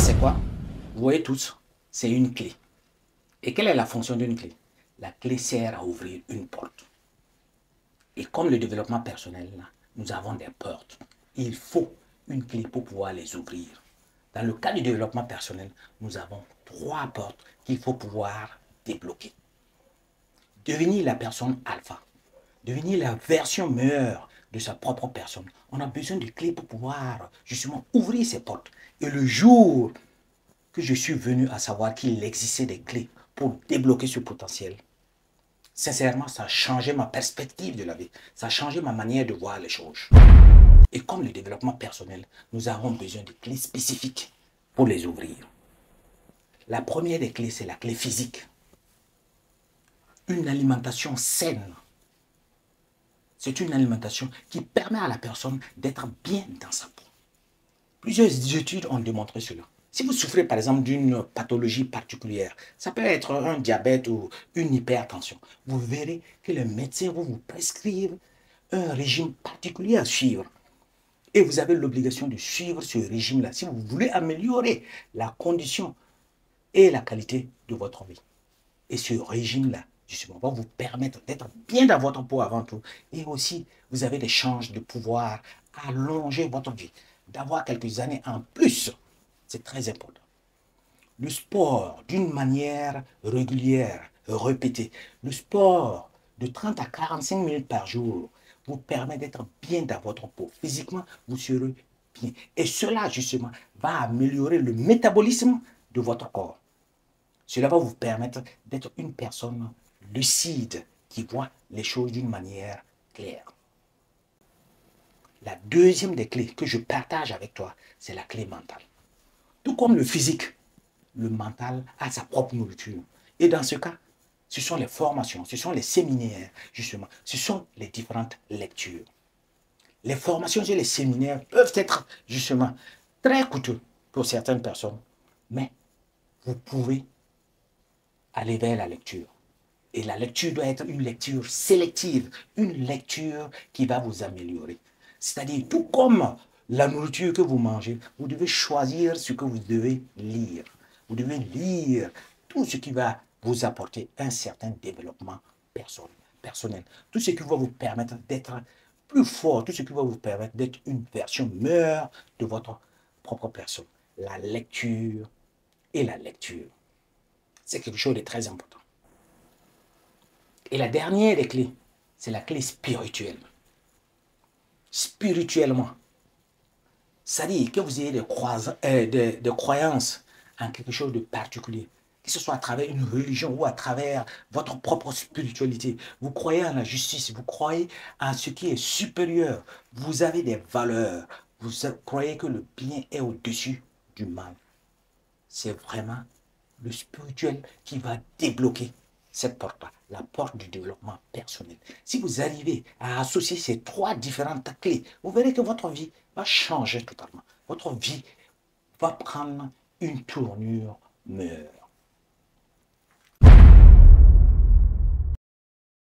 c'est quoi? Vous voyez tous, c'est une clé. Et quelle est la fonction d'une clé? La clé sert à ouvrir une porte. Et comme le développement personnel, nous avons des portes. Il faut une clé pour pouvoir les ouvrir. Dans le cas du développement personnel, nous avons 3 portes qu'il faut pouvoir débloquer. Devenir la personne alpha, devenir la version meilleure de sa propre personne. On a besoin de clés pour pouvoir justement ouvrir ces portes. Et le jour que je suis venu à savoir qu'il existait des clés pour débloquer ce potentiel, sincèrement, ça a changé ma perspective de la vie. Ça a changé ma manière de voir les choses. Et comme le développement personnel, nous avons besoin de clés spécifiques pour les ouvrir. La première des clés, c'est la clé physique. Une alimentation saine. C'est une alimentation qui permet à la personne d'être bien dans sa peau. Plusieurs études ont démontré cela. Si vous souffrez par exemple d'une pathologie particulière, ça peut être un diabète ou une hypertension, vous verrez que les médecins vont vous prescrire un régime particulier à suivre. Et vous avez l'obligation de suivre ce régime-là si vous voulez améliorer la condition et la qualité de votre vie. Et ce régime-là, justement, va vous permettre d'être bien dans votre peau avant tout. Et aussi, vous avez des chances de pouvoir allonger votre vie, d'avoir quelques années en plus. C'est très important. Le sport, d'une manière régulière, répétée. Le sport de 30 à 45 minutes par jour vous permet d'être bien dans votre peau. Physiquement, vous serez bien. Et cela, justement, va améliorer le métabolisme de votre corps. Cela va vous permettre d'être une personne lucide qui voit les choses d'une manière claire. La deuxième des clés que je partage avec toi, c'est la clé mentale. Tout comme le physique, le mental a sa propre nourriture. Et dans ce cas, ce sont les formations, ce sont les séminaires, justement, ce sont les différentes lectures. Les formations et les séminaires peuvent être, justement, très coûteux pour certaines personnes, mais vous pouvez aller vers la lecture. Et la lecture doit être une lecture sélective, une lecture qui va vous améliorer. C'est-à-dire, tout comme la nourriture que vous mangez, vous devez choisir ce que vous devez lire. Vous devez lire tout ce qui va vous apporter un certain développement personnel. Tout ce qui va vous permettre d'être plus fort, tout ce qui va vous permettre d'être une version meilleure de votre propre personne. La lecture et la lecture. C'est quelque chose de très important. Et la dernière des clés, c'est la clé spirituelle. Spirituellement, c'est-à-dire que vous ayez des croyances en quelque chose de particulier, que ce soit à travers une religion ou à travers votre propre spiritualité. Vous croyez en la justice, vous croyez en ce qui est supérieur, vous avez des valeurs, vous croyez que le bien est au-dessus du mal. C'est vraiment le spirituel qui va débloquer cette porte-là, la porte du développement personnel. Si vous arrivez à associer ces 3 différentes clés, vous verrez que votre vie va changer totalement. Votre vie va prendre une tournure meilleure.